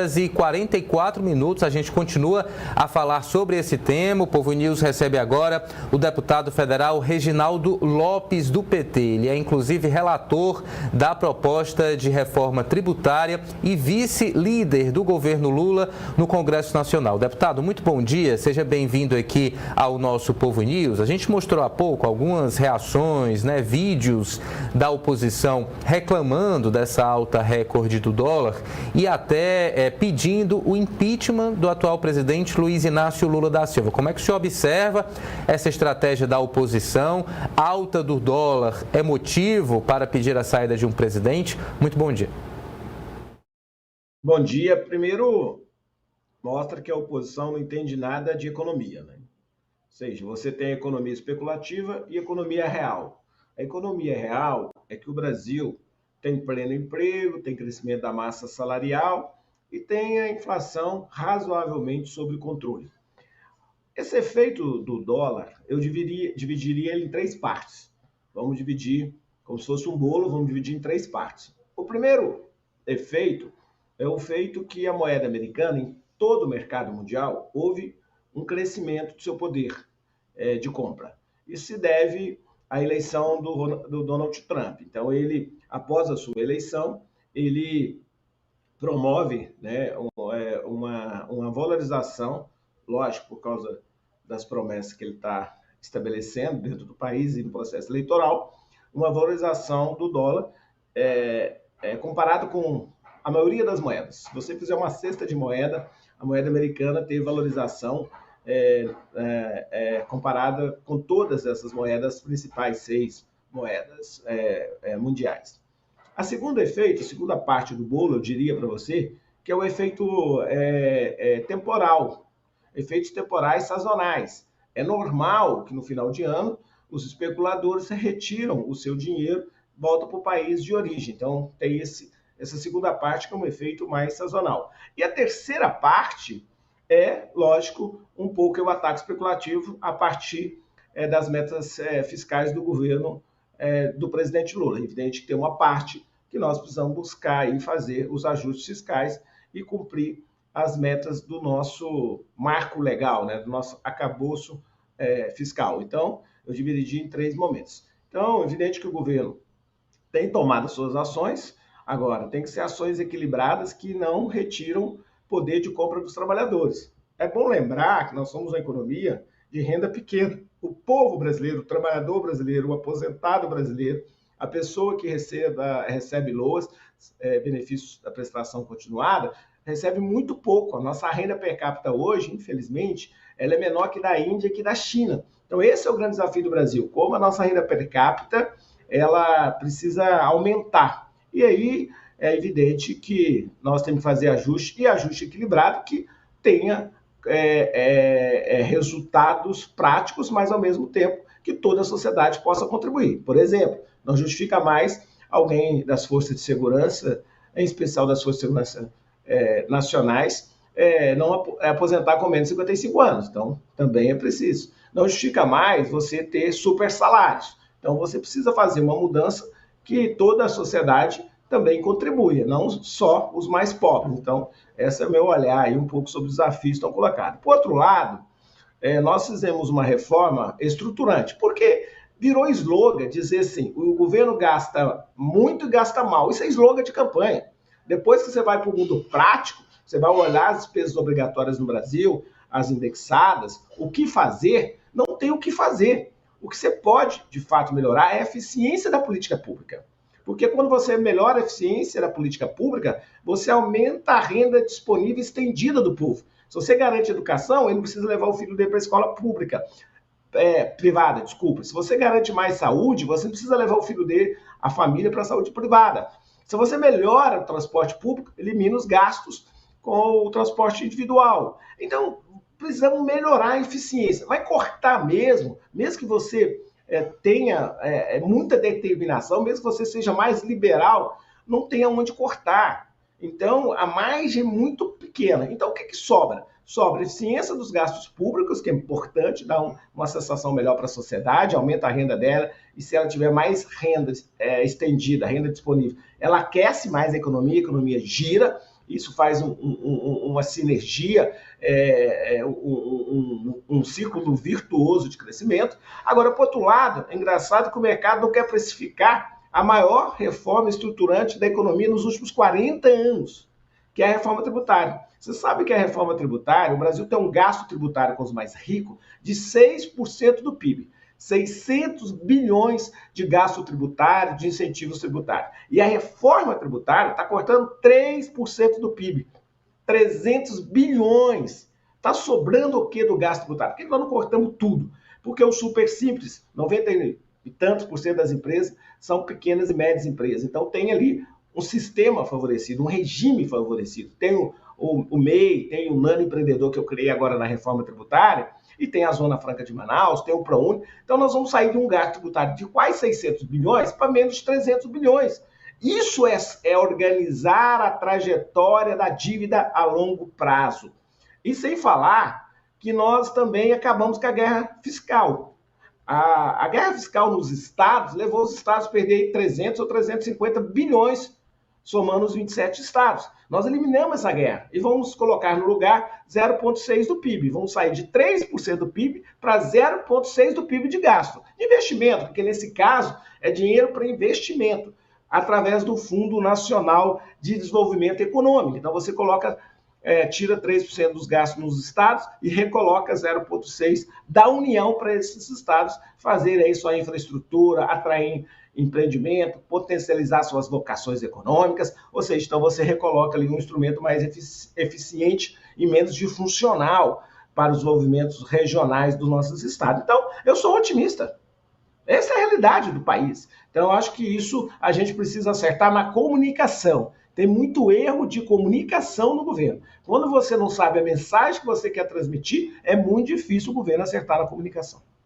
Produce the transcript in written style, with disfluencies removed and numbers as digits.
E 44 minutos, a gente continua a falar sobre esse tema. O Povo News recebe agora o deputado federal Reginaldo Lopes, do PT. Ele é, inclusive, relator da proposta de reforma tributária e vice-líder do governo Lula no Congresso Nacional. Deputado, muito bom dia. Seja bem-vindo aqui ao nosso Povo News. A gente mostrou há pouco algumas reações, vídeos da oposição reclamando dessa alta recorde do dólar e até pedindo o impeachment do atual presidente Luiz Inácio Lula da Silva. Como é que o senhor observa essa estratégia da oposição? Alta do dólar é motivo para pedir a saída de um presidente? Muito bom dia. Bom dia. Primeiro, mostra que a oposição não entende nada de economia, Ou seja, você tem economia especulativa e economia real. A economia real é que o Brasil tem pleno emprego, tem crescimento da massa salarial e tem a inflação razoavelmente sob controle. Esse efeito do dólar, eu dividiria ele em três partes. Vamos dividir, como se fosse um bolo, vamos dividir em três partes. O primeiro efeito é o feito que a moeda americana, em todo o mercado mundial, houve um crescimento do seu poder de compra. Isso se deve à eleição do Donald Trump. Então, ele, após a sua eleição, ele promove uma valorização, lógico, por causa das promessas que ele está estabelecendo dentro do país e no processo eleitoral, uma valorização do dólar comparado com a maioria das moedas. Se você fizer uma cesta de moeda, a moeda americana teve valorização comparada com todas essas moedas, principais 6 moedas mundiais. A segunda parte do bolo, eu diria para você, que é o efeito temporal, efeitos temporais sazonais. É normal que no final de ano os especuladores retiram o seu dinheiro, voltam para o país de origem. Então, tem essa segunda parte que é um efeito mais sazonal. E a terceira parte lógico, um pouco o ataque especulativo a partir das metas fiscais do governo do presidente Lula. É evidente que tem uma parte que nós precisamos buscar e fazer os ajustes fiscais e cumprir as metas do nosso marco legal, do nosso arcabouço fiscal. Então, eu dividi em 3 momentos. Então, é evidente que o governo tem tomado suas ações, agora, tem que ser ações equilibradas que não retiram poder de compra dos trabalhadores. É bom lembrar que nós somos uma economia de renda pequena. O povo brasileiro, o trabalhador brasileiro, o aposentado brasileiro, a pessoa que recebe LOAS, benefícios da prestação continuada, recebe muito pouco. A nossa renda per capita hoje, infelizmente, ela é menor que da Índia e que da China. Então, esse é o grande desafio do Brasil. Como a nossa renda per capita, ela precisa aumentar. E aí, é evidente que nós temos que fazer ajuste, e ajuste equilibrado que tenha resultados práticos, mas, ao mesmo tempo, que toda a sociedade possa contribuir. Por exemplo, não justifica mais alguém das forças de segurança, em especial das forças de segurança nacionais, não aposentar com menos de 55 anos. Então, também é preciso. Não justifica mais você ter super salários. Então, você precisa fazer uma mudança que toda a sociedade também contribua, não só os mais pobres. Então, esse é o meu olhar aí um pouco sobre os desafios que estão colocados. Por outro lado, nós fizemos uma reforma estruturante, porque virou slogan dizer assim, o governo gasta muito e gasta mal. Isso é slogan de campanha. Depois que você vai para o mundo prático, você vai olhar as despesas obrigatórias no Brasil, as indexadas, o que fazer, não tem o que fazer. O que você pode, de fato, melhorar é a eficiência da política pública. Porque quando você melhora a eficiência da política pública, você aumenta a renda disponível estendida do povo. Se você garante educação, ele não precisa levar o filho dele para a escola privada. Se você garante mais saúde, você não precisa levar o filho dele, a família, para a saúde privada. Se você melhora o transporte público, elimina os gastos com o transporte individual. Então, precisamos melhorar a eficiência. Vai cortar mesmo que você tenha muita determinação, mesmo que você seja mais liberal, não tem aonde cortar. Então, a margem é muito pequena. Então, o que sobra? Sobra a eficiência dos gastos públicos, que é importante, dá uma sensação melhor para a sociedade, aumenta a renda dela, e se ela tiver mais renda estendida, renda disponível, ela aquece mais a economia gira, isso faz uma sinergia, um círculo virtuoso de crescimento. Agora, por outro lado, é engraçado que o mercado não quer precificar a maior reforma estruturante da economia nos últimos 40 anos, que é a reforma tributária. Você sabe que a reforma tributária, o Brasil tem um gasto tributário com os mais ricos de 6% do PIB. 600 bilhões de gasto tributário, de incentivos tributários. E a reforma tributária está cortando 3% do PIB. 300 bilhões. Está sobrando o que do gasto tributário? Por que nós não cortamos tudo? Porque o super simples, 90 e tantos por cento das empresas são pequenas e médias empresas. Então tem ali um sistema favorecido, um regime favorecido. Tem o MEI, tem o Nano Empreendedor que eu criei agora na reforma tributária, e tem a Zona Franca de Manaus, tem o ProUni. Então nós vamos sair de um gasto tributário de quase 600 bilhões para menos de 300 bilhões. Isso é organizar a trajetória da dívida a longo prazo. E sem falar que nós também acabamos com a guerra fiscal. A guerra fiscal nos estados levou os estados a perder 300 ou 350 bilhões, somando os 27 estados. Nós eliminamos essa guerra e vamos colocar no lugar 0,6% do PIB. Vamos sair de 3% do PIB para 0,6% do PIB de gasto. Investimento, porque nesse caso é dinheiro para investimento, através do Fundo Nacional de Desenvolvimento Econômico. Então você coloca, tira 3% dos gastos nos estados e recoloca 0,6% da União para esses estados fazerem aí sua infraestrutura, atrair empreendimento, potencializar suas vocações econômicas, ou seja, então você recoloca ali um instrumento mais eficiente e menos disfuncional para os desenvolvimentos regionais dos nossos estados. Então, eu sou otimista. Essa é a realidade do país. Então, eu acho que isso a gente precisa acertar na comunicação. Tem muito erro de comunicação no governo. Quando você não sabe a mensagem que você quer transmitir, é muito difícil o governo acertar na comunicação.